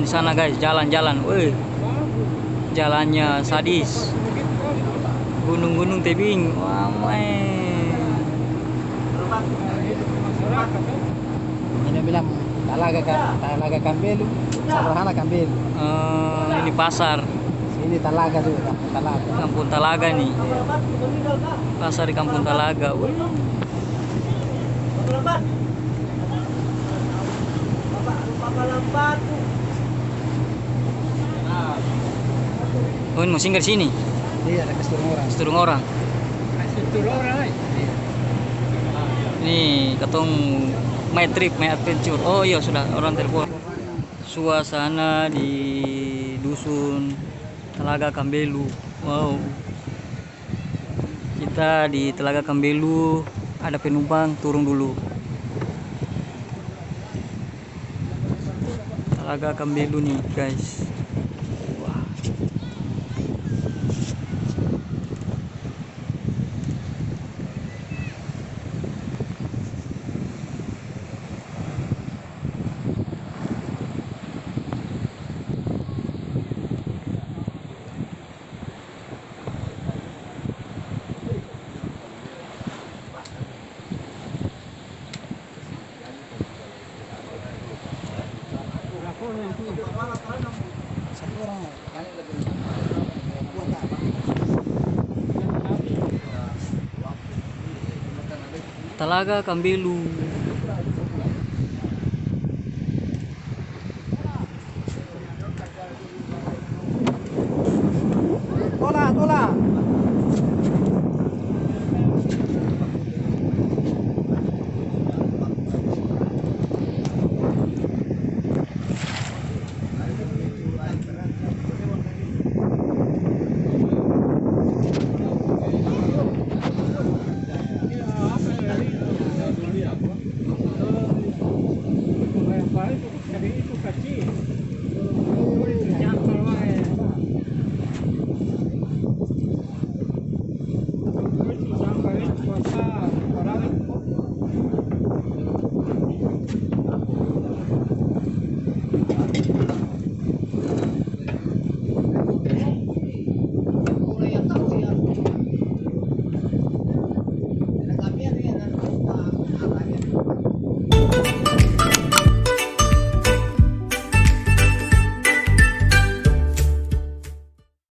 jalan di sana guys, jalan-jalan. Wih, jalannya sadis. Gunung-gunung tebing. Wah, main. Ini bilang Talaga Kambelu, Sabrahana Kambelu. Ini pasar. Ini Talaga juga, Kampung Talaga. Kampung Talaga nih. Pasar di Kampung Talaga. Wih. Oh, ini mau singgah di sini. Iya, ada kesturung orang. Seturung orang. Kesturung orang, iya. Nih, ketong my trip, my adventure. Oh iya, sudah orang telepon. Suasana di dusun Telaga Kambelu. Wow. Kita di Telaga Kambelu, ada penumpang, turun dulu. Telaga Kambelu nih, guys. Wah. Telaga Kambelu. Tola.